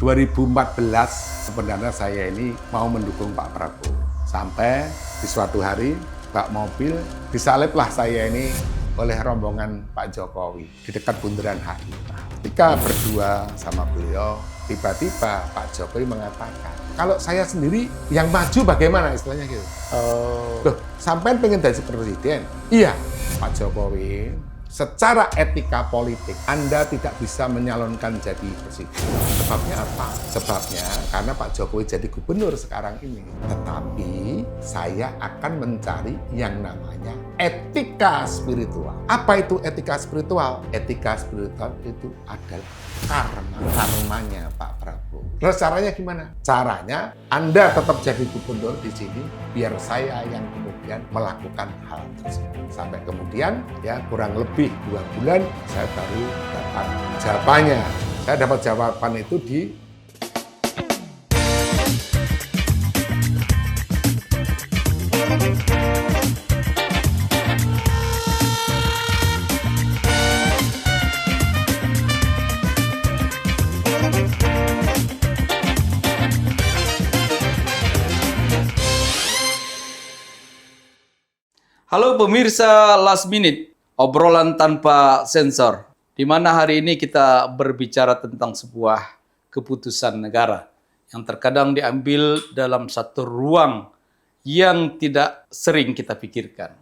2014 sebenarnya saya ini mau mendukung Pak Prabowo. Sampai di suatu hari bak mobil disaliplah saya ini oleh rombongan Pak Jokowi di dekat Bundaran HI. Ketika berdua sama beliau, tiba-tiba Pak Jokowi mengatakan, kalau saya sendiri yang maju bagaimana istilahnya gitu. Loh, sampean pengen jadi presiden? Iya, Pak Jokowi. Secara etika politik, Anda tidak bisa menyalonkan jadi presiden. Sebabnya apa? Sebabnya karena Pak Jokowi jadi gubernur sekarang ini. Tetapi saya akan mencari yang namanya etika spiritual. Apa itu etika spiritual? Etika spiritual itu adalah karmanya Pak Prabowo. Terus caranya gimana? Caranya Anda tetap jadi gubernur di sini, biar saya yang kemudian melakukan hal tersebut. Sampai kemudian ya kurang lebih 2 bulan saya baru dapat jawabannya. Saya dapat jawaban itu di Halo pemirsa Last Minute, obrolan tanpa sensor, di mana hari ini kita berbicara tentang sebuah keputusan negara yang terkadang diambil dalam satu ruang yang tidak sering kita pikirkan.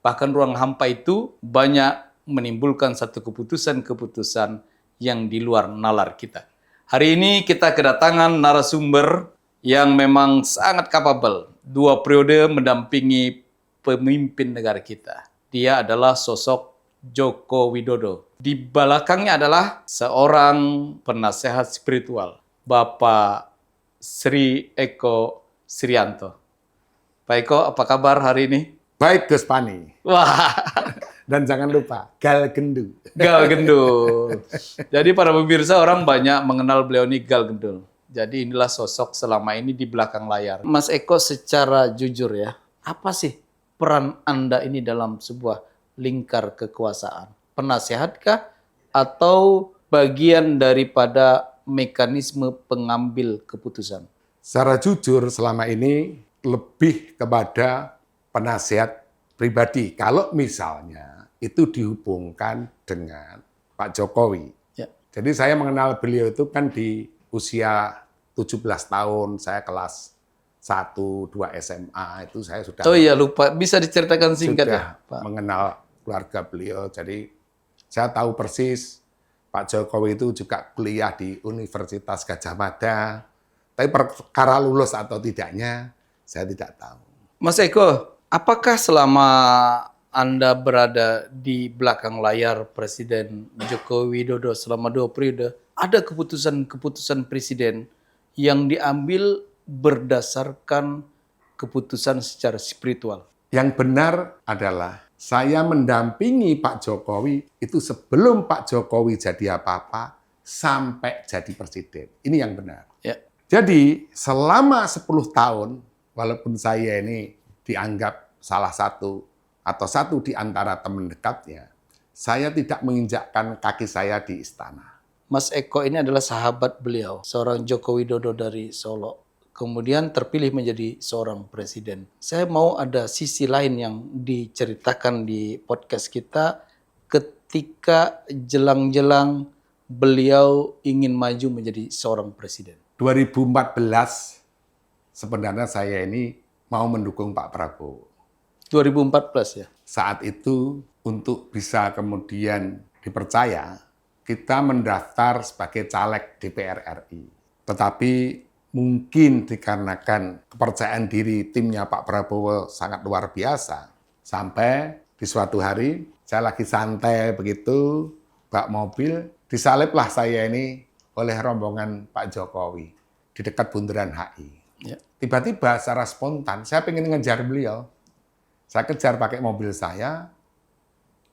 Bahkan ruang hampa itu banyak menimbulkan satu keputusan-keputusan yang di luar nalar kita. Hari ini kita kedatangan narasumber yang memang sangat capable, 2 periode mendampingi pemimpin negara kita. Dia adalah sosok Joko Widodo. Di belakangnya adalah seorang penasehat spiritual, Bapak Sri Eko Srianto. Pak Eko, apa kabar hari ini? baik Gus Pani. Wah, Dan jangan lupa, Gal Gendu. Gal Gendul. Jadi para pemirsa orang banyak mengenal beliau ini Gal Gendul. Jadi inilah sosok selama ini di belakang layar. Mas Eko, secara jujur ya, apa sih peran Anda ini dalam sebuah lingkar kekuasaan? Penasehatkah atau bagian daripada mekanisme pengambil keputusan? Secara jujur selama ini lebih kepada penasihat pribadi. Kalau misalnya itu dihubungkan dengan Pak Jokowi. Ya. Jadi saya mengenal beliau itu kan di usia 17 tahun, saya kelas 1, 2 SMA, itu saya sudah Oh iya, lupa. Bisa diceritakan singkat sudah ya, Pak? mengenal keluarga beliau. Jadi saya tahu persis Pak Jokowi itu juga kuliah di Universitas Gadjah Mada. Tapi perkara lulus atau tidaknya, saya tidak tahu. Mas Eko, apakah selama Anda berada di belakang layar Presiden Joko Widodo selama 2 periode, ada keputusan-keputusan Presiden yang diambil berdasarkan keputusan secara spiritual? Yang benar adalah saya mendampingi Pak Jokowi itu sebelum Pak Jokowi jadi apa-apa sampai jadi presiden. Ini yang benar. Ya. Jadi selama 10 tahun, walaupun saya ini dianggap salah satu atau satu di antara teman dekatnya, saya tidak menginjakkan kaki saya di istana. Mas Eko ini adalah sahabat beliau, seorang Joko Widodo dari Solo. Kemudian terpilih menjadi seorang presiden. Saya mau ada sisi lain yang diceritakan di podcast kita ketika jelang-jelang beliau ingin maju menjadi seorang presiden. 2014 sebenarnya saya ini mau mendukung Pak Prabowo. 2014 ya? Saat itu untuk bisa kemudian dipercaya, kita mendaftar sebagai caleg DPR RI. Tetapi mungkin dikarenakan kepercayaan diri timnya Pak Prabowo sangat luar biasa, sampai di suatu hari saya lagi santai begitu, bak mobil, disaliplah saya ini oleh rombongan Pak Jokowi di dekat Bundaran HI. Ya. Tiba-tiba secara spontan, saya pengen ngejar beliau. Saya kejar pakai mobil saya,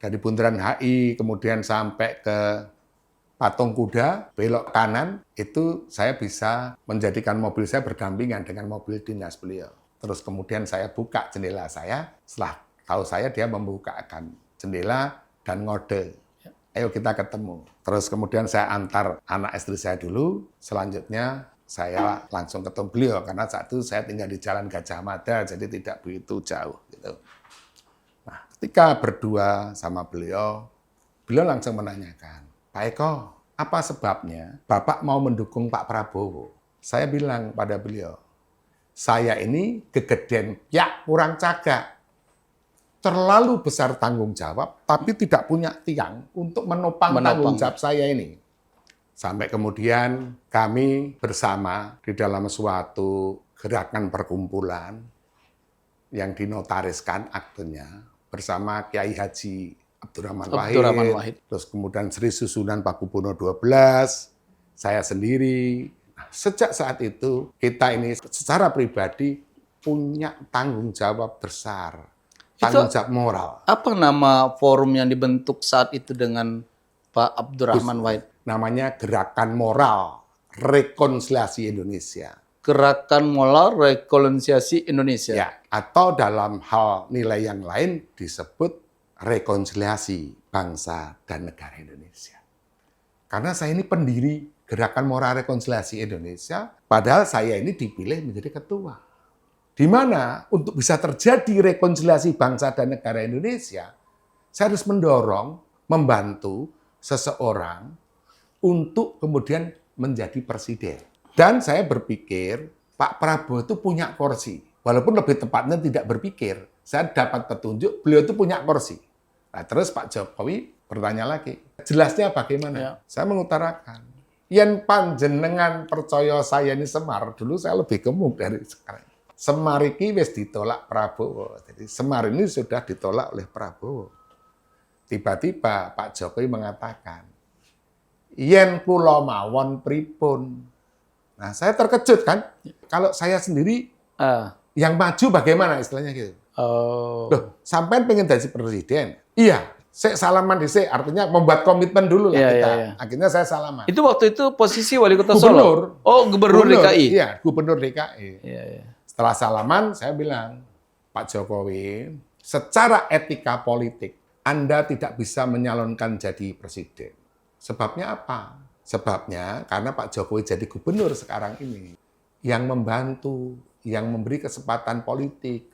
dari Bundaran HI, kemudian sampai ke Patung Kuda, belok kanan, itu saya bisa menjadikan mobil saya berdampingan dengan mobil dinas beliau. Terus kemudian saya buka jendela saya, setelah tahu saya dia membukakan jendela dan ngode. ayo kita ketemu. Terus kemudian saya antar anak istri saya dulu, selanjutnya saya langsung ketemu beliau, karena saat itu saya tinggal di Jalan Gajah Mada, jadi tidak begitu jauh. Gitu. Nah, ketika berdua sama beliau langsung menanyakan, Pak Eko, apa sebabnya Bapak mau mendukung Pak Prabowo? Saya bilang pada beliau, saya ini gegeden ya kurang cagak. Terlalu besar tanggung jawab, tapi tidak punya tiang untuk menopang tanggung jawab saya ini. Sampai kemudian kami bersama di dalam suatu gerakan perkumpulan yang dinotariskan aktenya bersama Kiai Haji Abdurrahman Wahid, terus kemudian Sri Susunan Pakubuwono XII, saya sendiri. Nah, sejak saat itu kita ini secara pribadi punya tanggung jawab besar, tanggung jawab moral. Apa nama forum yang dibentuk saat itu dengan Pak Abdurrahman Wahid? Namanya Gerakan Moral Rekonsiliasi Indonesia. Gerakan Moral Rekonsiliasi Indonesia. Ya, atau dalam hal nilai yang lain disebut rekonsiliasi bangsa dan negara Indonesia. Karena saya ini pendiri Gerakan Moral Rekonsiliasi Indonesia, padahal saya ini dipilih menjadi ketua. Di mana untuk bisa terjadi rekonsiliasi bangsa dan negara Indonesia, saya harus mendorong, membantu seseorang untuk kemudian menjadi presiden. Dan saya berpikir Pak Prabowo itu punya kursi. Walaupun lebih tepatnya tidak berpikir, saya dapat petunjuk beliau itu punya kursi. Nah, terus Pak Jokowi bertanya lagi, jelasnya bagaimana? Ya. Saya mengutarakan, yen panjenengan percaya saya ini Semar, dulu saya lebih gemuk dari sekarang. Semar ini wis ditolak Prabowo. Jadi Semar ini sudah ditolak oleh Prabowo. Tiba-tiba Pak Jokowi mengatakan, yen kula mawon pripun. Nah, saya terkejut kan. Kalau saya sendiri yang maju bagaimana istilahnya gitu. Loh, sampean pengen jadi presiden? Iya. Saya salaman di artinya membuat komitmen dulu lah kita. Iya. Akhirnya saya salaman. Itu waktu itu posisi wali kota Solo. Oh, gubernur DKI. Iya, gubernur DKI. Iya. Setelah salaman, saya bilang, Pak Jokowi, secara etika politik, Anda tidak bisa menyalonkan jadi presiden. Sebabnya apa? Sebabnya karena Pak Jokowi jadi gubernur sekarang ini. Yang membantu, yang memberi kesempatan politik,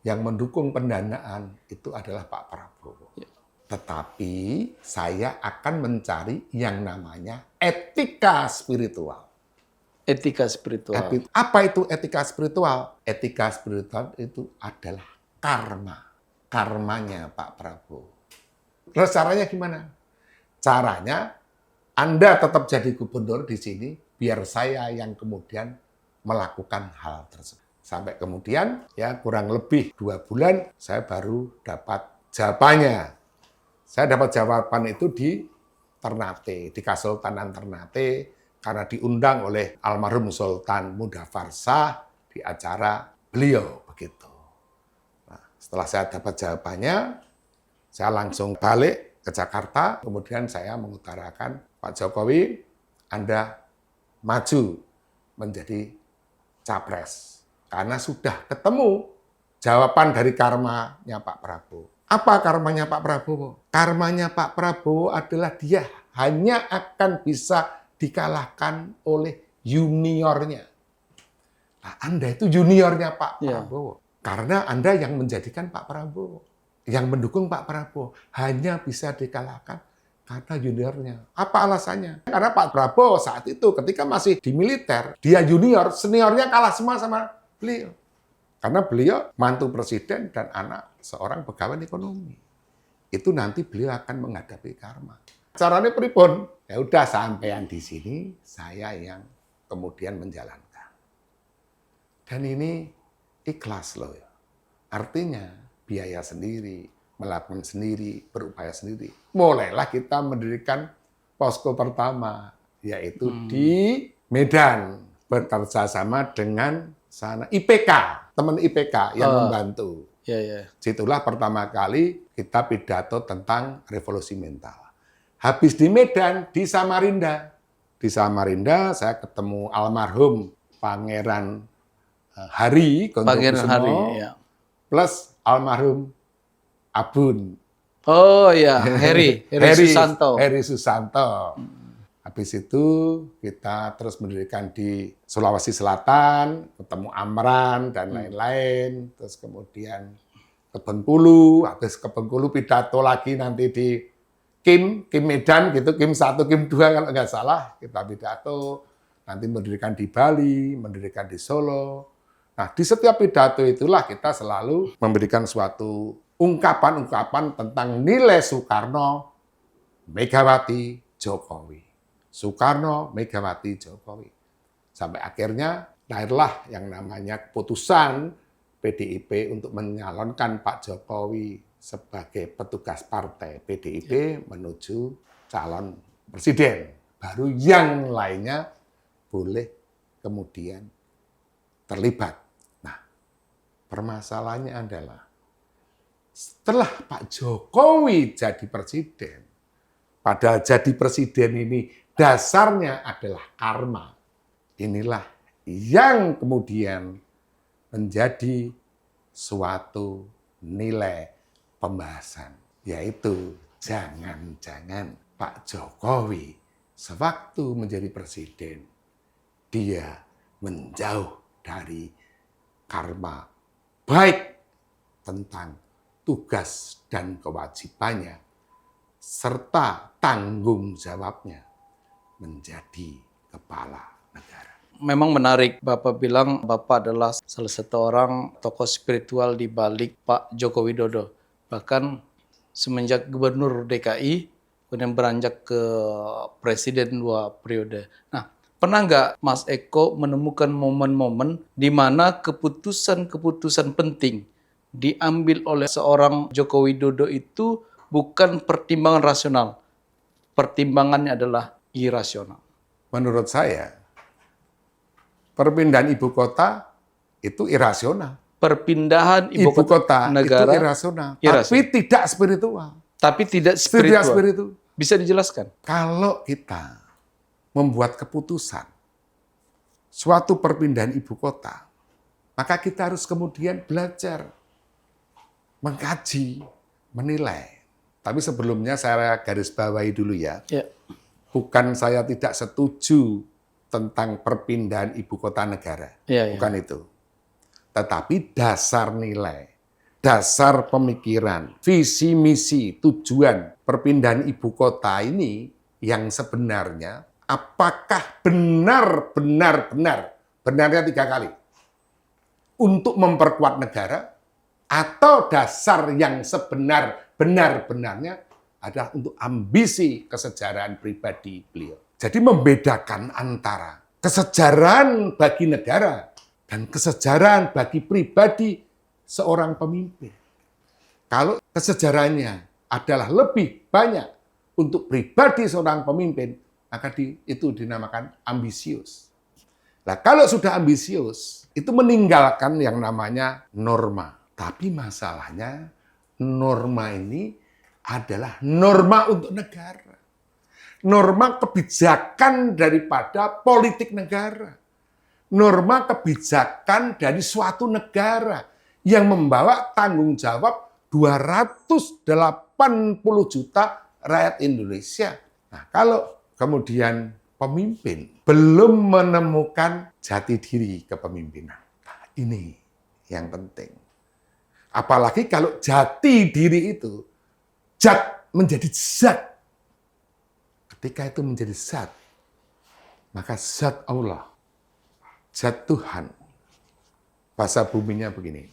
yang mendukung pendanaan, itu adalah Pak Prabowo. Ya. Tetapi saya akan mencari yang namanya etika spiritual. Etika spiritual. Apa itu etika spiritual? Etika spiritual itu adalah karma. Karmanya Pak Prabowo. Terus caranya gimana? Caranya Anda tetap jadi gubernur di sini, biar saya yang kemudian melakukan hal tersebut. Sampai kemudian, ya kurang lebih 2 bulan, saya baru dapat jawabannya. Saya dapat jawaban itu di Ternate, di Kesultanan Ternate, karena diundang oleh almarhum Sultan Mudafar Shah di acara beliau begitu. Nah, setelah saya dapat jawabannya, saya langsung balik ke Jakarta, kemudian saya mengutarakan, Pak Jokowi, Anda maju menjadi capres. Karena sudah ketemu jawaban dari karmanya Pak Prabowo. Apa karmanya Pak Prabowo? Karmanya Pak Prabowo adalah dia hanya akan bisa dikalahkan oleh juniornya. Nah, Anda itu juniornya Pak Prabowo. Karena Anda yang menjadikan Pak Prabowo. Yang mendukung Pak Prabowo. Hanya bisa dikalahkan karena juniornya. Apa alasannya? Karena Pak Prabowo saat itu ketika masih di militer, dia junior, seniornya kalah semua sama beliau. Karena beliau mantu presiden dan anak seorang pegawai ekonomi. Itu nanti beliau akan menghadapi karma. Caranya pripun? Ya udah sampean di sini, saya yang kemudian menjalankan. Dan ini ikhlas loh ya. Artinya biaya sendiri, melakukan sendiri, berupaya sendiri. Mulailah kita mendirikan posko pertama, yaitu di Medan, bekerja sama dengan sana IPK, teman IPK yang membantu. Situlah pertama kali kita pidato tentang revolusi mental. Habis di Medan, di Samarinda. Di Samarinda saya ketemu almarhum Pangeran Hari Gontokusumo plus almarhum Abun Oh ya, Heri Susanto. Heri Susanto. Habis itu kita terus mendirikan di Sulawesi Selatan, ketemu Amran dan lain-lain. Terus kemudian ke Bengkulu, habis ke Bengkulu pidato lagi nanti di Kim Medan gitu, Kim 1, Kim 2 kalau nggak salah, kita pidato. Nanti mendirikan di Bali, mendirikan di Solo. Nah, di setiap pidato itulah kita selalu memberikan suatu ungkapan-ungkapan tentang nilai Soekarno, Megawati, Jokowi. Soekarno, Megawati, Jokowi. Sampai akhirnya lahirlah yang namanya keputusan PDIP untuk menyalonkan Pak Jokowi sebagai petugas partai PDIP menuju calon presiden. Baru yang lainnya boleh kemudian terlibat. Nah, permasalahannya adalah setelah Pak Jokowi jadi presiden, padahal jadi presiden ini dasarnya adalah karma. Inilah yang kemudian menjadi suatu nilai pembahasan, yaitu jangan-jangan Pak Jokowi sewaktu menjadi presiden, dia menjauh dari karma baik tentang tugas dan kewajibannya, serta tanggung jawabnya menjadi kepala negara. Memang menarik, Bapak bilang Bapak adalah salah satu orang tokoh spiritual di balik Pak Joko Widodo. Bahkan semenjak Gubernur DKI, kemudian beranjak ke Presiden 2 periode. Nah, pernah nggak Mas Eko menemukan momen-momen di mana keputusan-keputusan penting diambil oleh seorang Joko Widodo itu bukan pertimbangan rasional, pertimbangannya adalah irasional? Menurut saya, perpindahan ibu kota itu irasional. Perpindahan Ibu kota negara itu irasional, tapi tidak spiritual. Tapi tidak Tidak spiritual. spiritual. Bisa dijelaskan? Kalau kita membuat keputusan suatu perpindahan ibu kota, maka kita harus kemudian belajar, mengkaji, menilai. Tapi sebelumnya saya garis bawahi dulu ya. Ya. Bukan saya tidak setuju tentang perpindahan ibu kota negara. Ya. Bukan itu. Tetapi dasar nilai, dasar pemikiran, visi, misi, tujuan perpindahan ibu kota ini yang sebenarnya apakah benarnya 3 kali untuk memperkuat negara, atau dasar yang benar-benarnya adalah untuk ambisi kesejarahan pribadi beliau. Jadi membedakan antara kesejarahan bagi negara dan kesejarahan bagi pribadi seorang pemimpin. Kalau kesejarahannya adalah lebih banyak untuk pribadi seorang pemimpin, maka itu dinamakan ambisius. Nah, kalau sudah ambisius, itu meninggalkan yang namanya norma. Tapi masalahnya, norma ini adalah norma untuk negara. Norma kebijakan daripada politik negara. Norma kebijakan dari suatu negara yang membawa tanggung jawab 280 juta rakyat Indonesia. Nah, kalau kemudian pemimpin belum menemukan jati diri kepemimpinan, nah, ini yang penting. Apalagi kalau jati diri itu menjadi zat. Ketika itu menjadi zat, maka zat Allah, zat Tuhan, bahasa buminya begini.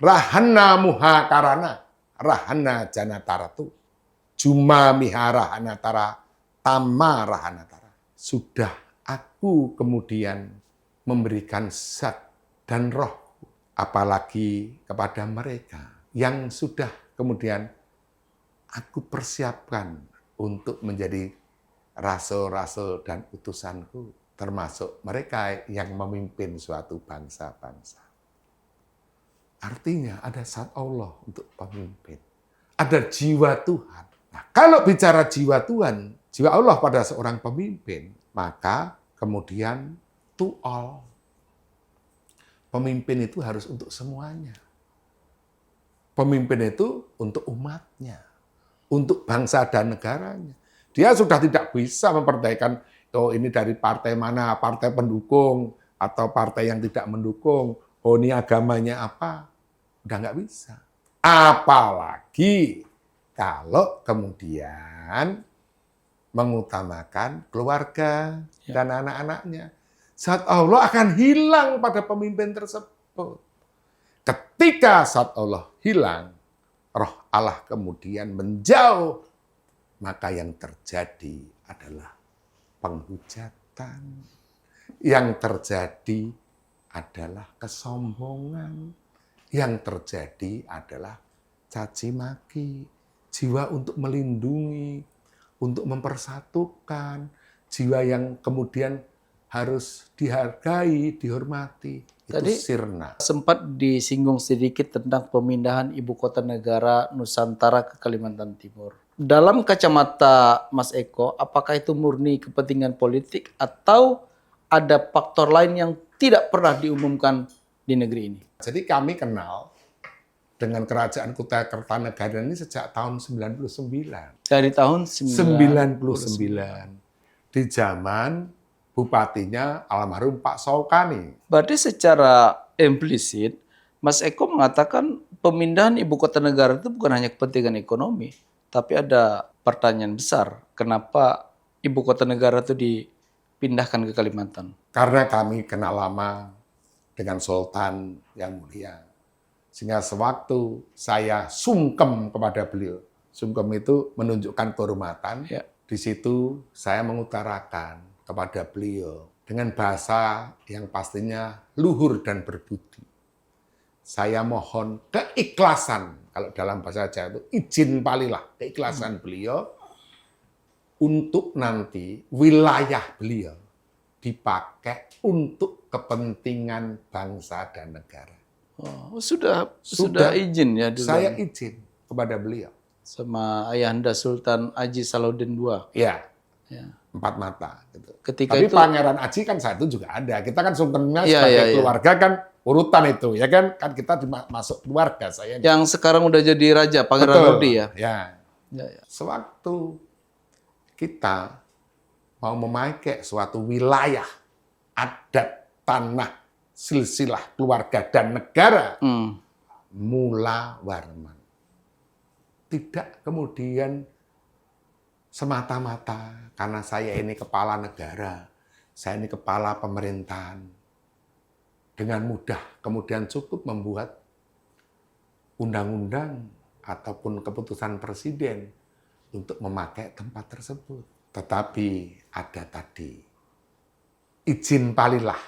Rahana muha karana, rahana janataratu, juma miha rahanatara, tama rahanatara. Sudah aku kemudian memberikan zat dan roh, apalagi kepada mereka yang sudah kemudian aku persiapkan untuk menjadi rasul-rasul dan utusanku, termasuk mereka yang memimpin suatu bangsa-bangsa. Artinya ada zat Allah untuk pemimpin. Ada jiwa Tuhan. Nah, kalau bicara jiwa Tuhan, jiwa Allah pada seorang pemimpin, maka kemudian to all. Pemimpin itu harus untuk semuanya. Pemimpin itu untuk umatnya. untuk bangsa dan negaranya. Dia sudah tidak bisa memperdayakan, oh ini dari partai mana, partai pendukung, atau partai yang tidak mendukung, oh ini agamanya apa. Udah nggak bisa. Apalagi kalau kemudian mengutamakan keluarga dan anak-anaknya. Zat Allah akan hilang pada pemimpin tersebut. Ketika zat Allah hilang, roh Allah kemudian menjauh, maka yang terjadi adalah penghujatan. Yang terjadi adalah kesombongan. Yang terjadi adalah caci maki. Jiwa untuk melindungi, untuk mempersatukan. Jiwa yang kemudian harus dihargai, dihormati. Itu Tadi sirna. sempat disinggung sedikit tentang pemindahan ibu kota negara Nusantara ke Kalimantan Timur. Dalam kacamata Mas Eko, apakah itu murni kepentingan politik atau ada faktor lain yang tidak pernah diumumkan di negeri ini? Jadi kami kenal dengan Kerajaan Kutai Kertanegara ini sejak tahun 99. Dari tahun 99. Di zaman bupatinya almarhum Pak Saukani. Berarti secara implisit, Mas Eko mengatakan pemindahan ibu kota negara itu bukan hanya kepentingan ekonomi, tapi ada pertanyaan besar, kenapa ibu kota negara itu dipindahkan ke Kalimantan? Karena kami kenal lama dengan Sultan yang mulia. Sehingga sewaktu saya sungkem kepada beliau, sungkem itu menunjukkan kehormatan, Ya. di situ saya mengutarakan kepada beliau dengan bahasa yang pastinya luhur dan berbudi. Saya mohon keikhlasan, kalau dalam bahasa Jawa itu izin palilah, keikhlasan beliau untuk nanti wilayah beliau dipakai untuk kepentingan bangsa dan negara. Oh, sudah izin ya dulu Saya izin kepada beliau. sama Ayahanda Sultan Aji Salahuddin II. Ya, Ya. 4 mata. Gitu. Ketika Tapi itu Pangeran Aji kan saat itu juga ada. Kita kan sultannya Iya, sebagai iya, iya. keluarga kan urutan itu, ya kan? Kan kita masuk keluarga saya. yang sekarang udah jadi raja Pangeran Betul. Rodi ya. Ya. Ya, ya. Sewaktu kita mau memakai suatu wilayah adat, tanah, silsilah keluarga dan negara, Mula Warman. Tidak kemudian semata-mata karena saya ini kepala negara, saya ini kepala pemerintahan, dengan mudah kemudian cukup membuat undang-undang ataupun keputusan presiden untuk memakai tempat tersebut. Tetapi ada tadi izin palilah,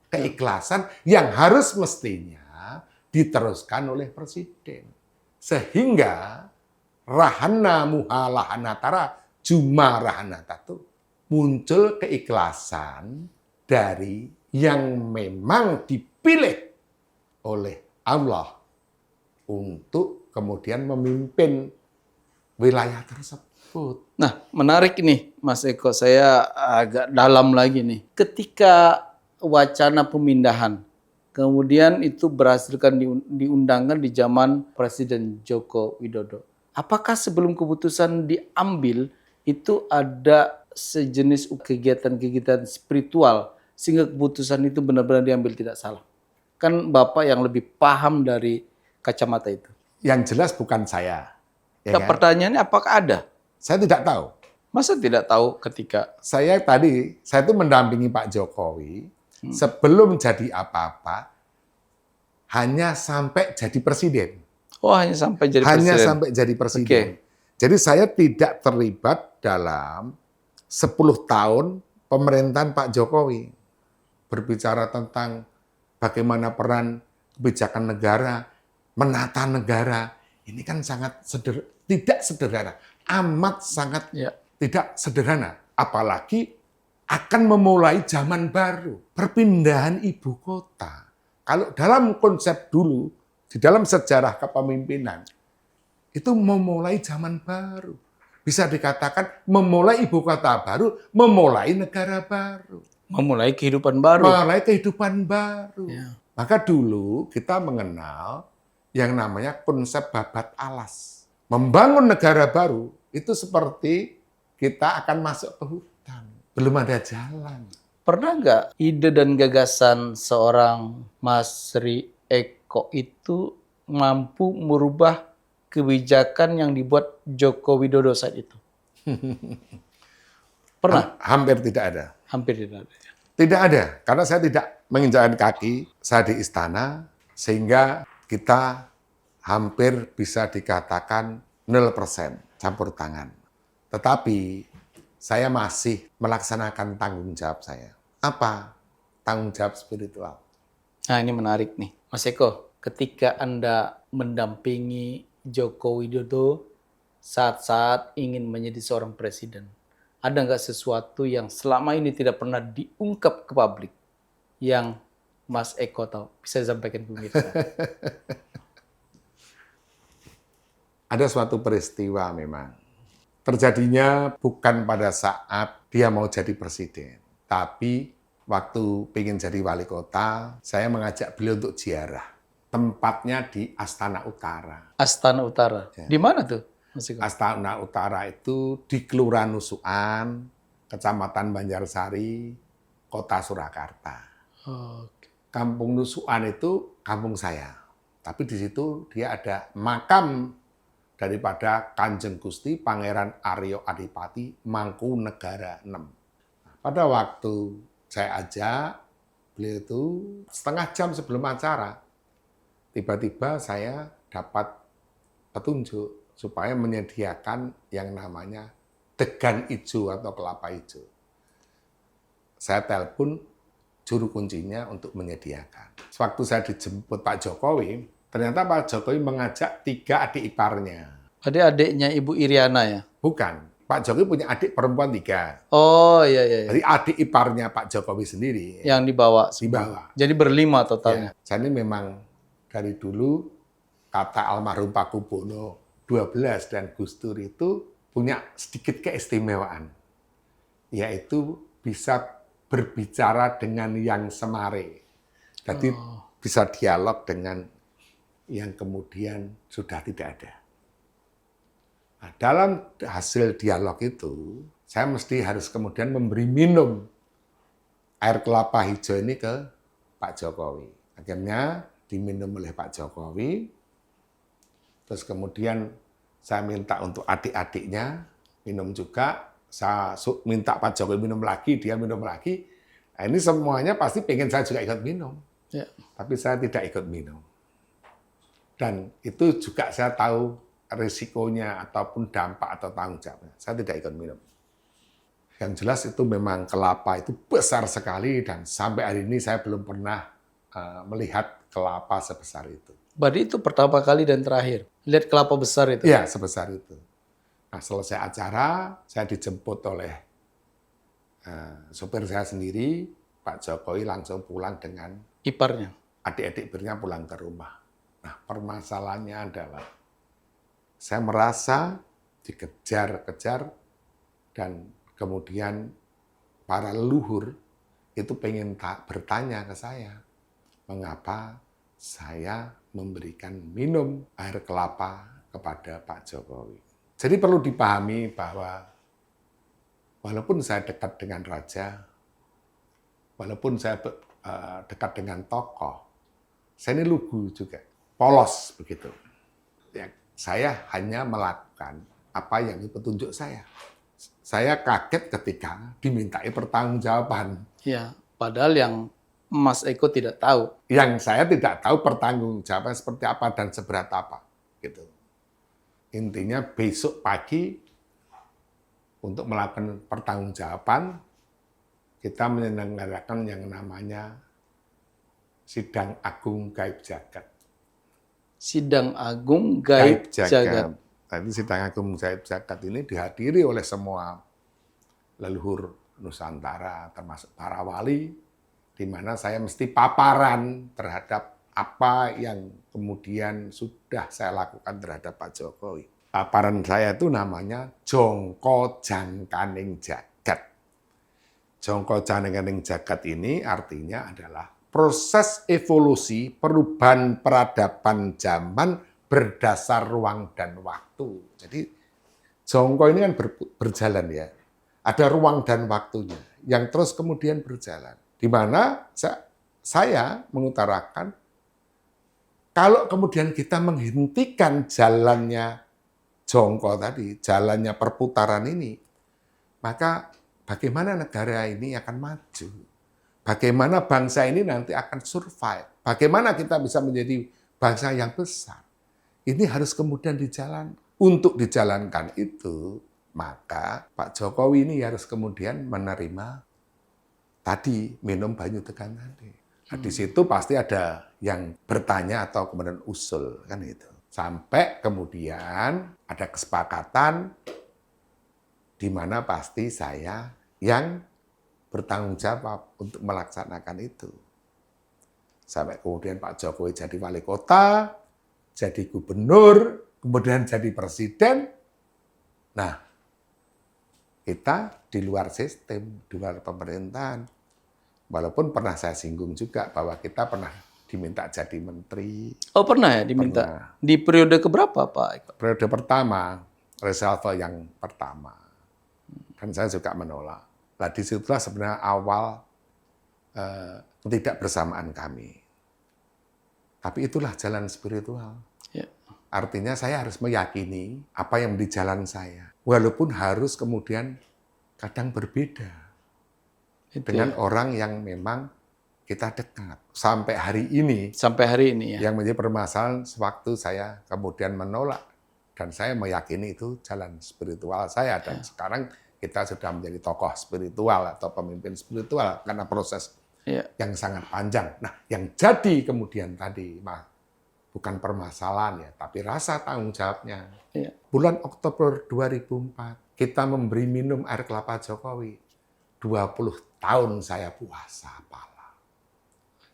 keikhlasan yang harus mestinya diteruskan oleh presiden. Sehingga rahana muhalahana tara juma rahana tatu, muncul keikhlasan dari yang memang dipilih oleh Allah untuk kemudian memimpin wilayah tersebut. Nah, menarik nih Mas Eko, saya agak dalam lagi nih. Ketika wacana pemindahan, kemudian itu berhasilkan diundangkan di zaman Presiden Joko Widodo. Apakah sebelum keputusan diambil itu ada sejenis kegiatan-kegiatan spiritual sehingga keputusan itu benar-benar diambil tidak salah? Kan Bapak yang lebih paham dari kacamata itu. Yang jelas bukan saya. Ya Nah, kan? pertanyaannya apakah ada? Saya tidak tahu. Masa tidak tahu ketika Saya itu mendampingi Pak Jokowi sebelum jadi apa-apa, hanya sampai jadi presiden. oh hanya sampai jadi Hanya presiden? sampai jadi presiden. Oke. Jadi saya tidak terlibat dalam 10 tahun pemerintahan Pak Jokowi. Berbicara tentang bagaimana peran kebijakan negara, menata negara. Ini kan sangat tidak sederhana. Amat sangat Ya. tidak sederhana. Apalagi akan memulai zaman baru. Perpindahan ibu kota. Kalau dalam konsep dulu, di dalam sejarah kepemimpinan, itu memulai zaman baru. Bisa dikatakan memulai ibu kota baru, memulai negara baru. Memulai kehidupan baru. Memulai kehidupan baru. Ya. Maka dulu kita mengenal yang namanya konsep babat alas. Membangun negara baru itu seperti kita akan masuk ke hutan. Belum ada jalan. Pernah nggak ide dan gagasan seorang Mas Ri Eko itu mampu merubah kebijakan yang dibuat Joko Widodo saat itu? Pernah? Hampir tidak ada. Hampir tidak ada. Tidak ada, karena saya tidak menginjakkan kaki, saya di istana, sehingga kita hampir bisa dikatakan 0% campur tangan. Tetapi saya masih melaksanakan tanggung jawab saya. Apa? Tanggung jawab spiritual. Nah ini menarik nih. Mas Eko, ketika Anda mendampingi Joko Widodo saat-saat ingin menjadi seorang presiden, ada nggak sesuatu yang selama ini tidak pernah diungkap ke publik yang Mas Eko tahu? Bisa sampaikan ke pemirsa. Ada suatu peristiwa memang. Terjadinya bukan pada saat dia mau jadi presiden. Tapi waktu ingin jadi wali kota, saya mengajak beliau untuk ziarah. Tempatnya di Astana Utara. Astana Utara. Ya. Di mana tuh, Mas Eko? Astana Utara itu di Kelurahan Nusukan, Kecamatan Banjarsari, Kota Surakarta. Oke. Kampung Nusukan itu kampung saya. Tapi di situ dia ada makam daripada Kanjeng Gusti Pangeran Aryo Adipati Mangkunegara VI. Pada waktu saya ajak, beliau itu setengah jam sebelum acara, tiba-tiba saya dapat petunjuk supaya menyediakan yang namanya degan hijau atau kelapa hijau. Saya telepon juru kuncinya untuk menyediakan. Sewaktu saya dijemput Pak Jokowi, ternyata Pak Jokowi mengajak 3 adik iparnya. Ada adiknya Ibu Iriana ya? Bukan, Pak Jokowi punya adik perempuan 3. Oh iya iya. Jadi adik iparnya Pak Jokowi sendiri Yang dibawa. dibawa. Jadi berlima totalnya. Ya, saya ini memang dari dulu kata almarhum Pak Kubono 12 dan Gus Dur itu punya sedikit keistimewaan, yaitu bisa berbicara dengan yang semare. Jadi bisa dialog dengan yang kemudian sudah tidak ada. Nah, dalam hasil dialog itu, saya mesti harus kemudian memberi minum air kelapa hijau ini ke Pak Jokowi. Akhirnya diminum oleh Pak Jokowi, terus kemudian saya minta untuk adik-adiknya minum juga, saya minta Pak Jokowi minum lagi, dia minum lagi. Nah, ini semuanya pasti pengen saya juga ikut minum, Ya. tapi saya tidak ikut minum. Dan itu juga saya tahu risikonya ataupun dampak atau tanggung jawabnya. Saya tidak ikut minum. Yang jelas itu memang kelapa itu besar sekali dan sampai hari ini saya belum pernah melihat kelapa sebesar itu. Berarti itu pertama kali dan terakhir. Lihat kelapa besar itu. Iya, sebesar itu. Nah, selesai acara, saya dijemput oleh sopir saya sendiri, Pak Jokowi langsung pulang dengan Iparnya. adik-adik iparnya pulang ke rumah. Nah, permasalahannya adalah saya merasa dikejar-kejar dan kemudian para leluhur itu pengen bertanya ke saya, mengapa saya memberikan minum air kelapa kepada Pak Jokowi. Jadi perlu dipahami bahwa walaupun saya dekat dengan raja, walaupun saya dekat dengan tokoh, saya ini lugu juga, polos begitu. Ya, saya hanya melakukan apa yang petunjuk saya. Saya kaget ketika dimintai pertanggungjawaban. Ya, padahal yang Mas Eko tidak tahu. Yang saya tidak tahu pertanggungjawaban seperti apa dan seberat apa. Gitu. Intinya besok pagi untuk melakukan pertanggungjawaban, kita menyelenggarakan yang namanya Sidang Agung Gaib Jagat. Sidang Agung Gaib Jagat. Tadi Sidang Agung Gaib Jagat ini dihadiri oleh semua leluhur Nusantara, termasuk para wali, di mana saya mesti paparan terhadap apa yang kemudian sudah saya lakukan terhadap Pak Jokowi. Paparan saya itu namanya Jongko Jangkaning Jagat. Jongko Jangkaning Jagat ini artinya adalah proses evolusi perubahan peradaban zaman berdasar ruang dan waktu. Jadi jongko ini kan berjalan ya. Ada ruang dan waktunya yang terus kemudian berjalan. Di mana saya mengutarakan kalau kemudian kita menghentikan jalannya jongko tadi, jalannya perputaran ini, maka bagaimana negara ini akan maju? Bagaimana bangsa ini nanti akan survive? Bagaimana kita bisa menjadi bangsa yang besar? Ini harus kemudian dijalankan. Untuk dijalankan itu, maka Pak Jokowi ini harus kemudian menerima tadi minum banyu tegang tadi. Nah, di situ pasti ada yang bertanya atau kemudian usul kan itu. Sampai kemudian ada kesepakatan di mana pasti saya yang bertanggung jawab untuk melaksanakan itu. Sampai kemudian Pak Jokowi jadi wali kota, jadi gubernur, kemudian jadi presiden. Nah, kita di luar sistem, di luar pemerintahan. Walaupun pernah saya singgung juga bahwa kita pernah diminta jadi menteri. Oh pernah ya diminta? Pernah. Di periode keberapa Pak Eko? Periode pertama, reshuffle yang pertama. Dan saya juga menolak. Nah, disitulah sebenarnya awal ketidakbersamaan kami. Tapi itulah jalan spiritual. Ya. Artinya saya harus meyakini apa yang di jalan saya. Walaupun harus kemudian kadang berbeda dengan orang yang memang kita dekat. Sampai hari ini. Sampai hari ini ya. Yang menjadi permasalahan sewaktu saya kemudian menolak. Dan saya meyakini itu jalan spiritual saya. Dan sekarang kita sudah menjadi tokoh spiritual atau pemimpin spiritual. Karena proses yang sangat panjang. Nah, yang jadi kemudian tadi, bukan permasalahan ya, tapi rasa tanggung jawabnya. Bulan Oktober 2004, kita memberi minum air kelapa Jokowi. 20 tahun saya puasa pala.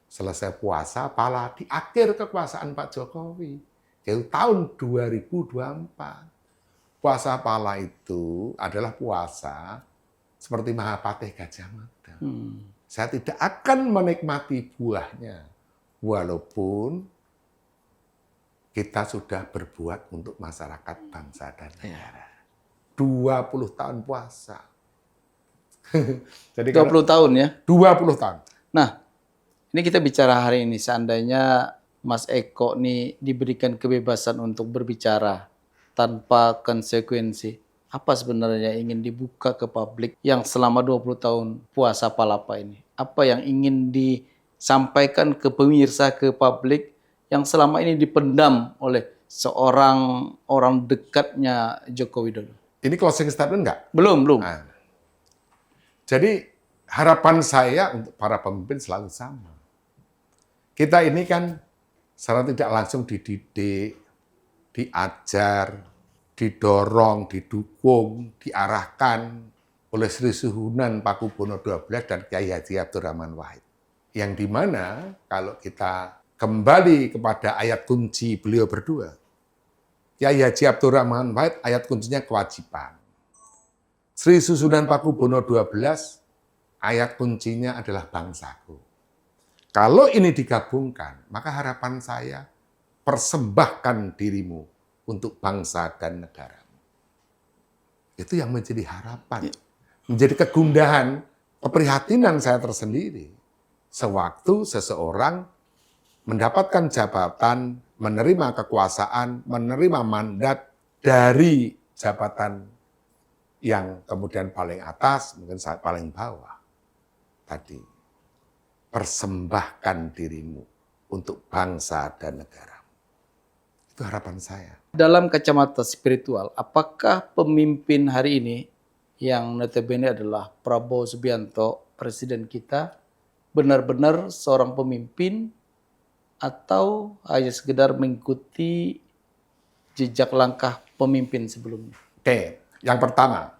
Selesai puasa pala di akhir kekuasaan Pak Jokowi. Yaitu tahun 2024. Puasa pala itu adalah puasa seperti Mahapatih Gajah Mada. Saya tidak akan menikmati buahnya. Walaupun kita sudah berbuat untuk masyarakat, bangsa, dan negara. 20 tahun puasa. Jadi 20 tahun ya? 20 tahun. Nah, ini kita bicara hari ini. Seandainya Mas Eko nih diberikan kebebasan untuk berbicara tanpa konsekuensi, apa sebenarnya ingin dibuka ke publik yang selama 20 tahun puasa palapa ini? Apa yang ingin disampaikan ke pemirsa, ke publik yang selama ini dipendam oleh seorang orang dekatnya Joko Widodo? Ini closing statement enggak? Belum. Nah, jadi harapan saya untuk para pemimpin selalu sama. Kita ini kan secara tidak langsung dididik, diajar, didorong, didukung, diarahkan oleh Sri Suhunan Pakubuwono XII dan Kyai Haji Abdurrahman Wahid. Yang dimana kalau kita kembali kepada ayat kunci beliau berdua, Kyai Haji Abdurrahman Wahid ayat kuncinya kewajiban. Sri Suhunan Pakubuwono XII ayat kuncinya adalah bangsaku. Kalau ini digabungkan, maka harapan saya persembahkan dirimu untuk bangsa dan negaramu. Itu yang menjadi harapan. Menjadi kegundahan, keprihatinan saya tersendiri. Sewaktu seseorang mendapatkan jabatan, menerima kekuasaan, menerima mandat dari jabatan yang kemudian paling atas, mungkin paling bawah. Tadi, persembahkan dirimu untuk bangsa dan negara. Itu harapan saya. Dalam kacamata spiritual, apakah pemimpin hari ini yang notabene adalah Prabowo Subianto, presiden kita, benar-benar seorang pemimpin atau hanya sekedar mengikuti jejak langkah pemimpin sebelumnya? Oke, yang pertama,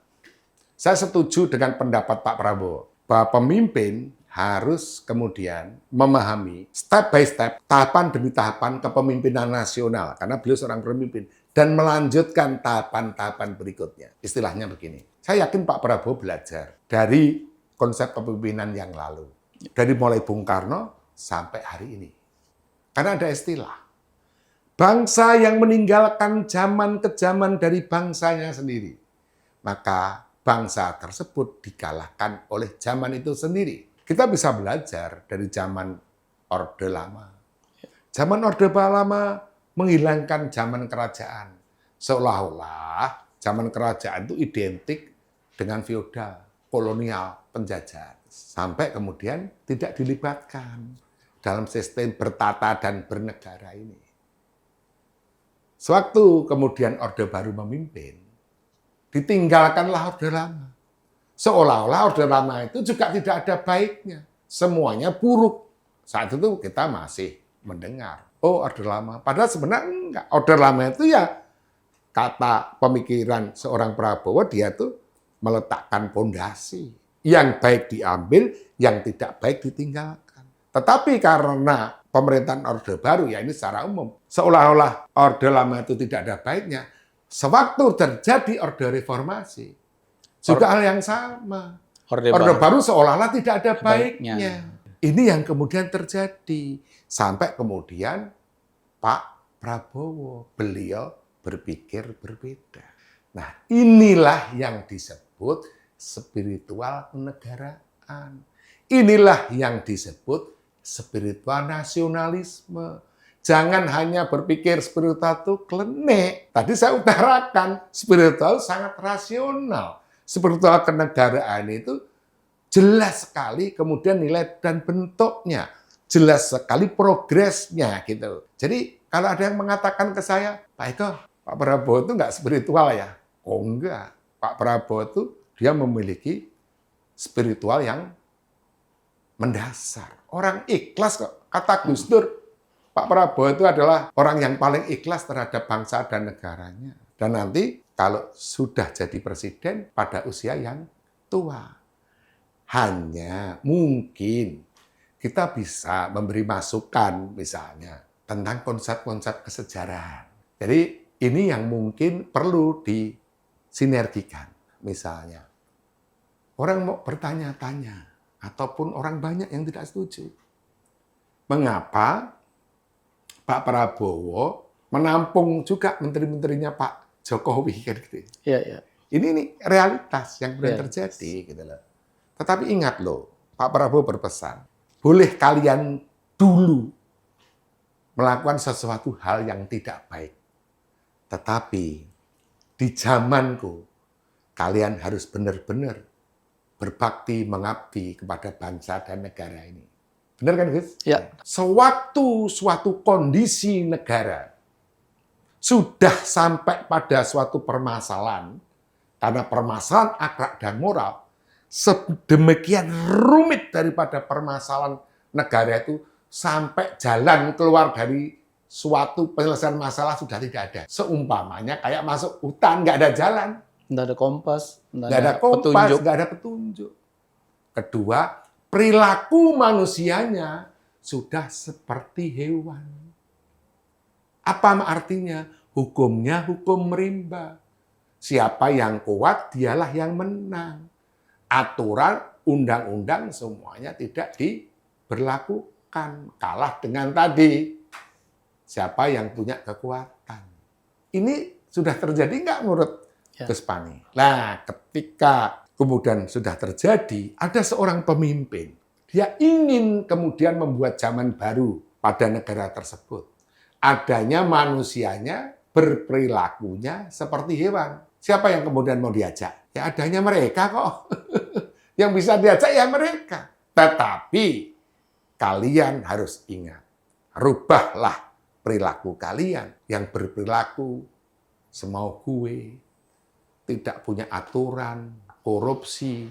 saya setuju dengan pendapat Pak Prabowo bahwa pemimpin harus kemudian memahami step by step, tahapan demi tahapan kepemimpinan nasional, karena beliau seorang pemimpin, dan melanjutkan tahapan-tahapan berikutnya. Istilahnya begini, saya yakin Pak Prabowo belajar dari konsep kepemimpinan yang lalu, dari mulai Bung Karno sampai hari ini. Karena ada istilah, bangsa yang meninggalkan zaman ke zaman dari bangsanya sendiri, maka bangsa tersebut dikalahkan oleh zaman itu sendiri. Kita bisa belajar dari zaman Orde Lama. Zaman Orde Lama menghilangkan zaman kerajaan. Seolah-olah zaman kerajaan itu identik dengan feodal, kolonial, penjajahan. Sampai kemudian tidak dilibatkan dalam sistem bertata dan bernegara ini. Sewaktu kemudian Orde Baru memimpin, ditinggalkanlah Orde Lama. Seolah-olah Orde Lama itu juga tidak ada baiknya. Semuanya buruk. Saat itu kita masih mendengar, oh Orde Lama. Padahal sebenarnya enggak. Orde Lama itu ya kata pemikiran seorang Prabowo, dia tuh meletakkan pondasi. Yang baik diambil, yang tidak baik ditinggalkan. Tetapi karena pemerintahan Orde Baru, ya ini secara umum, seolah-olah Orde Lama itu tidak ada baiknya. Sewaktu terjadi Orde Reformasi, juga hal yang sama. Orde Baru seolah-olah tidak ada baiknya. Ini yang kemudian terjadi. Sampai kemudian Pak Prabowo, beliau berpikir berbeda. Nah, inilah yang disebut spiritual kenegaraan. Inilah yang disebut spiritual nasionalisme. Jangan hanya berpikir spiritual itu klenik. Tadi saya utarakan, spiritual sangat rasional. Spiritual kenegaraan itu jelas sekali kemudian nilai dan bentuknya. Jelas sekali progresnya gitu. Jadi kalau ada yang mengatakan ke saya, Pak Eko, Pak Prabowo itu nggak spiritual ya? Oh enggak. Pak Prabowo itu dia memiliki spiritual yang mendasar. Orang ikhlas kok. Kata Gus Dur, Pak Prabowo itu adalah orang yang paling ikhlas terhadap bangsa dan negaranya. Dan nanti kalau sudah jadi presiden pada usia yang tua. Hanya mungkin kita bisa memberi masukan misalnya tentang konsep-konsep kesejarahan. Jadi ini yang mungkin perlu disinergikan. Misalnya, orang mau bertanya-tanya, ataupun orang banyak yang tidak setuju. Mengapa Pak Prabowo menampung juga menteri-menterinya Pak Jokowi kan gitu. Iya. Ini realitas yang benar terjadi gitu loh. Tetapi ingat loh, Pak Prabowo berpesan, boleh kalian dulu melakukan sesuatu hal yang tidak baik. Tetapi di zamanku kalian harus benar-benar berbakti, mengabdi kepada bangsa dan negara ini. Benar kan, Gus? Ya. Sewaktu suatu kondisi negara sudah sampai pada suatu permasalahan, karena permasalahan akhlak dan moral, sedemikian rumit daripada permasalahan negara itu, sampai jalan keluar dari suatu penyelesaian masalah sudah tidak ada. Seumpamanya kayak masuk hutan, nggak ada jalan. Nggak ada kompas, nggak ada kompas, nggak ada petunjuk. Kedua, perilaku manusianya sudah seperti hewan. Apa artinya? Hukumnya hukum rimba. Siapa yang kuat, dialah yang menang. Aturan, undang-undang semuanya tidak diberlakukan. Kalah dengan tadi. Siapa yang punya kekuatan. Ini sudah terjadi nggak menurut Gus Pani? Nah, ketika kemudian sudah terjadi, ada seorang pemimpin. Dia ingin kemudian membuat zaman baru pada negara tersebut. Adanya manusianya, berperilakunya seperti hewan. Siapa yang kemudian mau diajak? Ya adanya mereka kok. Yang bisa diajak ya mereka. Tetapi kalian harus ingat, rubahlah perilaku kalian yang berperilaku semau gue, tidak punya aturan, korupsi,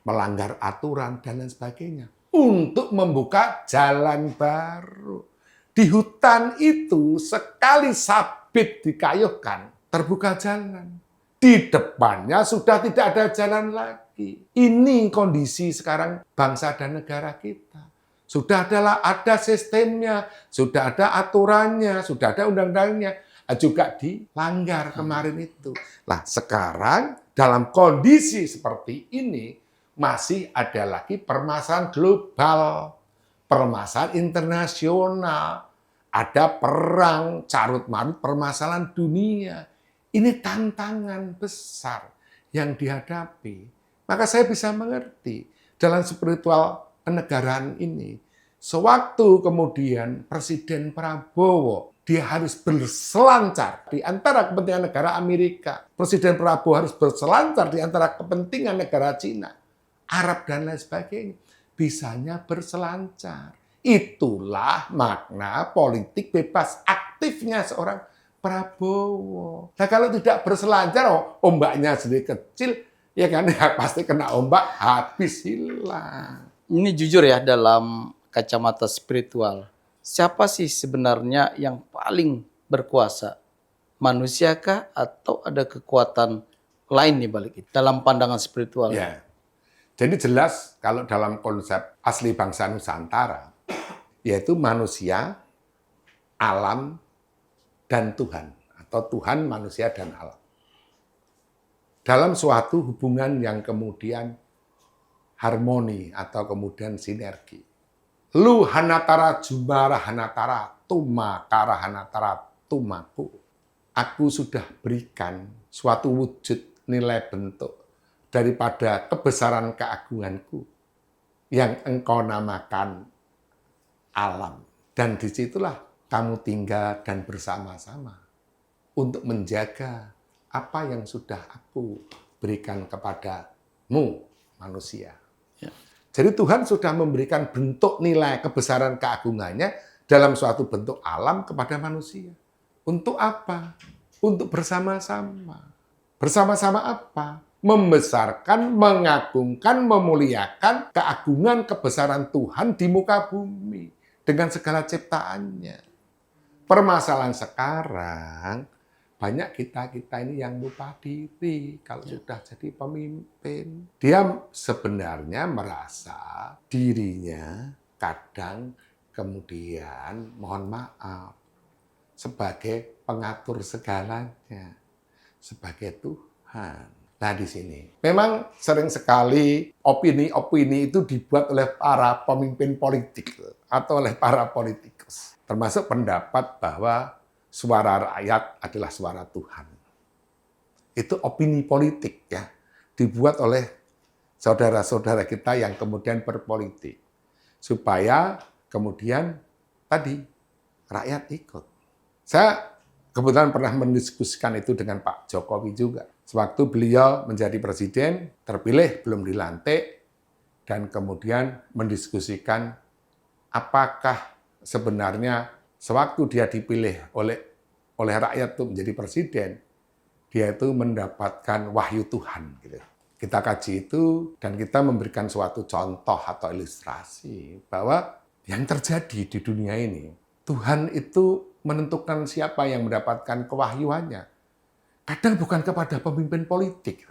melanggar aturan, dan lain sebagainya. Untuk membuka jalan baru. Di hutan itu sekali sabit dikayuhkan, terbuka jalan. Di depannya sudah tidak ada jalan lagi. Ini kondisi sekarang bangsa dan negara kita. Sudah ada sistemnya, sudah ada aturannya, sudah ada undang-undangnya. Juga dilanggar kemarin itu. Nah, sekarang dalam kondisi seperti ini masih ada lagi permasalahan global, permasalahan internasional. Ada perang, carut-marut permasalahan dunia. Ini tantangan besar yang dihadapi. Maka saya bisa mengerti dalam spiritual kenegaraan ini. Sewaktu kemudian Presiden Prabowo, dia harus berselancar di antara kepentingan negara Amerika. Presiden Prabowo harus berselancar di antara kepentingan negara Cina, Arab, dan lain sebagainya. Bisanya berselancar. Itulah makna politik bebas aktifnya seorang Prabowo. Nah kalau tidak berselancar, ombaknya sedikit kecil, ya kan ya pasti kena ombak, habis hilang. Ini jujur ya, dalam kacamata spiritual, siapa sih sebenarnya yang paling berkuasa? Manusiakah atau ada kekuatan lain di balik itu? Dalam pandangan spiritual. Ya. Jadi jelas kalau dalam konsep asli bangsa Nusantara, yaitu manusia, alam, dan Tuhan. Atau Tuhan, manusia, dan alam. Dalam suatu hubungan yang kemudian harmoni atau kemudian sinergi. Lu hanatara jumara hanatara tumakara hanatara tumaku. Aku sudah berikan suatu wujud nilai bentuk daripada kebesaran keagunganku yang engkau namakan alam. Dan disitulah kamu tinggal dan bersama-sama untuk menjaga apa yang sudah aku berikan kepadamu, manusia. Ya. Jadi Tuhan sudah memberikan bentuk nilai kebesaran keagungannya dalam suatu bentuk alam kepada manusia. Untuk apa? Untuk bersama-sama. Bersama-sama apa? Membesarkan, mengagungkan, memuliakan keagungan kebesaran Tuhan di muka bumi dengan segala ciptaannya. Permasalahan sekarang, banyak kita-kita ini yang lupa diri kalau sudah jadi pemimpin. Dia sebenarnya merasa dirinya kadang kemudian mohon maaf sebagai pengatur segalanya, sebagai Tuhan. Nah di sini memang sering sekali opini-opini itu dibuat oleh para pemimpin politik atau oleh para politikus. Termasuk pendapat bahwa suara rakyat adalah suara Tuhan. Itu opini politik ya, dibuat oleh saudara-saudara kita yang kemudian berpolitik. Supaya kemudian tadi rakyat ikut. Saya kebetulan pernah mendiskusikan itu dengan Pak Jokowi juga. Sewaktu beliau menjadi presiden, terpilih, belum dilantik, dan kemudian mendiskusikan apakah sebenarnya sewaktu dia dipilih oleh rakyat untuk menjadi presiden, dia itu mendapatkan wahyu Tuhan. Gitu. Kita kaji itu dan kita memberikan suatu contoh atau ilustrasi bahwa yang terjadi di dunia ini, Tuhan itu menentukan siapa yang mendapatkan kewahyuannya. Kadang bukan kepada pemimpin politik.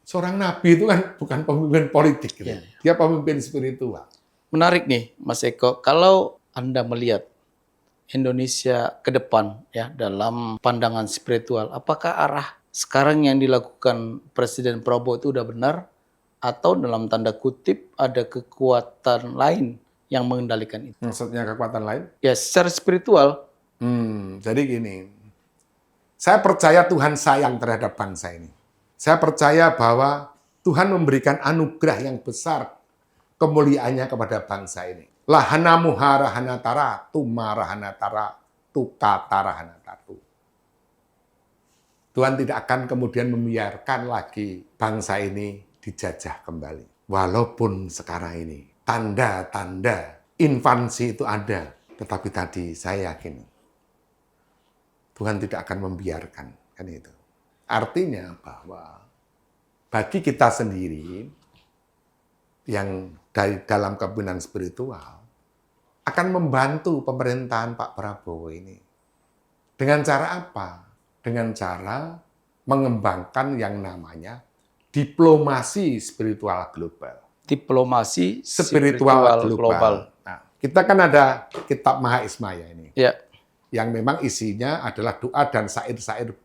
Seorang nabi itu kan bukan pemimpin politik. Gitu. Dia pemimpin spiritual. Menarik nih, Mas Eko. Kalau Anda melihat Indonesia ke depan ya dalam pandangan spiritual, apakah arah sekarang yang dilakukan Presiden Prabowo itu udah benar atau dalam tanda kutip ada kekuatan lain yang mengendalikan itu? Maksudnya kekuatan lain? Ya, secara spiritual. Jadi gini, saya percaya Tuhan sayang terhadap bangsa ini. Saya percaya bahwa Tuhan memberikan anugerah yang besar kemuliaannya kepada bangsa ini. Lahana muhara hanatara, tumara hanatara, tukatara hanatatu. Tuhan tidak akan kemudian membiarkan lagi bangsa ini dijajah kembali. Walaupun sekarang ini tanda-tanda invasi itu ada, tetapi tadi saya yakin Tuhan tidak akan membiarkan, kan itu. Artinya bahwa bagi kita sendiri yang dalam kepemimpinan spiritual akan membantu pemerintahan Pak Prabowo ini. Dengan cara apa? Dengan cara mengembangkan yang namanya diplomasi spiritual global. Diplomasi Spiritual global. Nah, kita kan ada kitab Maha Ismaya ini. Ya. Yang memang isinya adalah doa dan syair-syair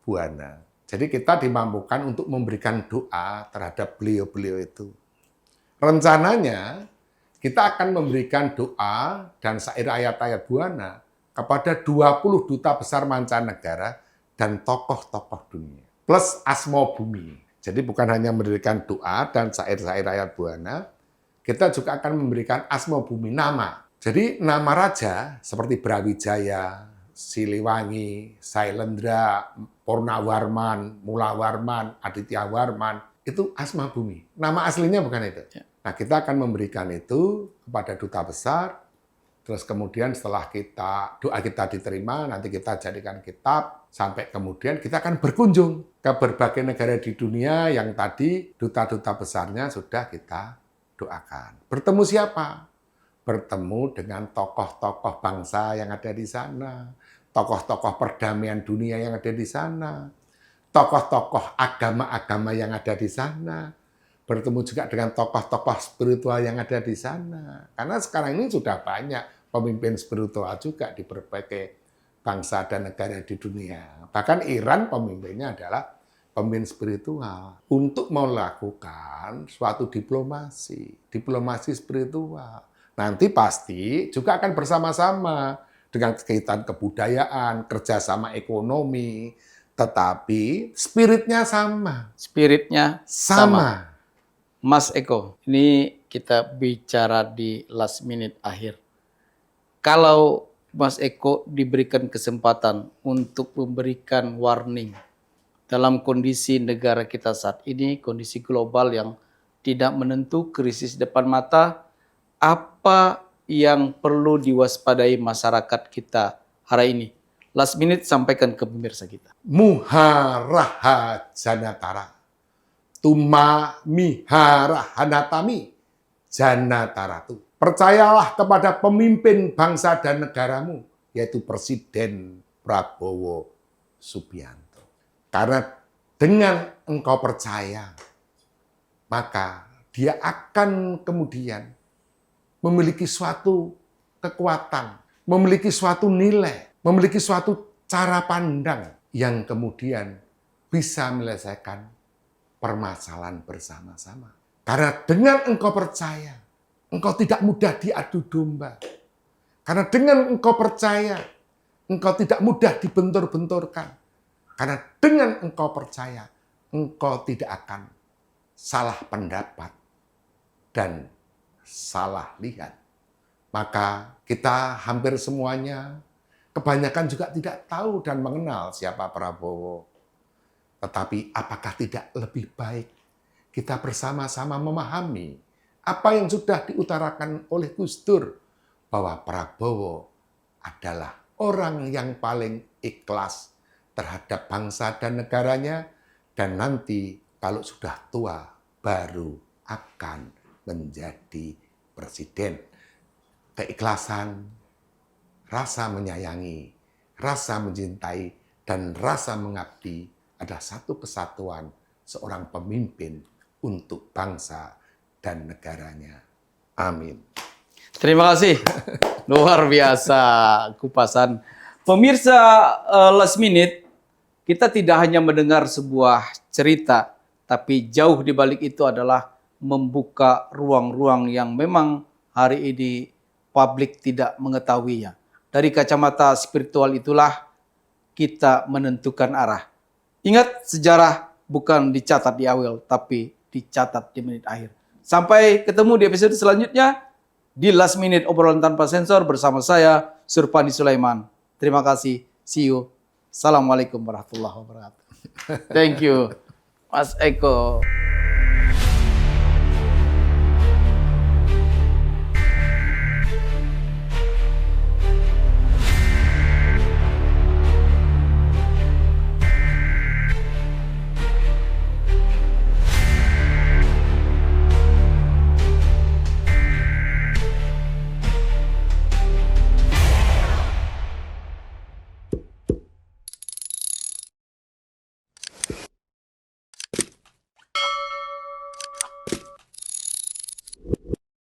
buana. Jadi kita dimampukan untuk memberikan doa terhadap beliau-beliau itu. Rencananya kita akan memberikan doa dan syair ayat-ayat buana kepada 20 duta besar mancanegara dan tokoh-tokoh dunia. Plus asmo bumi. Jadi bukan hanya memberikan doa dan syair-syair ayat buana, kita juga akan memberikan asmo bumi, nama. Jadi nama raja seperti Brawijaya, Siliwangi, Sailendra, Purnawarman, Mulawarman, Aditya Warman, itu asma bumi. Nama aslinya bukan itu. Nah, kita akan memberikan itu kepada duta besar, terus kemudian setelah doa kita diterima, nanti kita jadikan kitab, sampai kemudian kita akan berkunjung ke berbagai negara di dunia yang tadi duta-duta besarnya sudah kita doakan. Bertemu siapa? Bertemu dengan tokoh-tokoh bangsa yang ada di sana, tokoh-tokoh perdamaian dunia yang ada di sana, tokoh-tokoh agama-agama yang ada di sana, bertemu juga dengan tokoh-tokoh spiritual yang ada di sana. Karena sekarang ini sudah banyak pemimpin spiritual juga di berbagai bangsa dan negara di dunia. Bahkan Iran pemimpinnya adalah pemimpin spiritual untuk melakukan suatu diplomasi spiritual. Nanti pasti juga akan bersama-sama dengan kegiatan kebudayaan, kerjasama ekonomi, tetapi spiritnya sama. Spiritnya Sama. Mas Eko, ini kita bicara di last minute akhir. Kalau Mas Eko diberikan kesempatan untuk memberikan warning dalam kondisi negara kita saat ini, kondisi global yang tidak menentu, krisis depan mata, apa yang perlu diwaspadai masyarakat kita hari ini? Last minute sampaikan ke pemirsa kita. Muharaha janatara. Tuma miharahanatami janataratu. Percayalah kepada pemimpin bangsa dan negaramu, yaitu Presiden Prabowo Subianto. Karena dengan engkau percaya, maka dia akan kemudian memiliki suatu kekuatan, memiliki suatu nilai, memiliki suatu cara pandang yang kemudian bisa menyelesaikan permasalahan bersama-sama. Karena dengan engkau percaya, engkau tidak mudah diadu domba. Karena dengan engkau percaya, engkau tidak mudah dibentur-benturkan. Karena dengan engkau percaya, engkau tidak akan salah pendapat dan salah lihat. Maka kita hampir semuanya, kebanyakan juga tidak tahu dan mengenal siapa Prabowo. Tetapi apakah tidak lebih baik kita bersama-sama memahami apa yang sudah diutarakan oleh Gus Dur, bahwa Prabowo adalah orang yang paling ikhlas terhadap bangsa dan negaranya, dan nanti kalau sudah tua baru akan menjadi presiden. Keikhlasan, rasa menyayangi, rasa mencintai, dan rasa mengabdi adalah satu kesatuan seorang pemimpin untuk bangsa dan negaranya. Amin. Terima kasih. Luar biasa kupasan. Pemirsa Last Minute, kita tidak hanya mendengar sebuah cerita, tapi jauh di balik itu adalah membuka ruang-ruang yang memang hari ini publik tidak mengetahuinya. Dari kacamata spiritual itulah kita menentukan arah. Ingat, sejarah bukan dicatat di awal, tapi dicatat di menit akhir. Sampai ketemu di episode selanjutnya di Last Minute Obrolan Tanpa Sensor bersama saya, Surpandi Sulaiman. Terima kasih. See you. Assalamualaikum warahmatullahi wabarakatuh. Thank you, Mas Eko.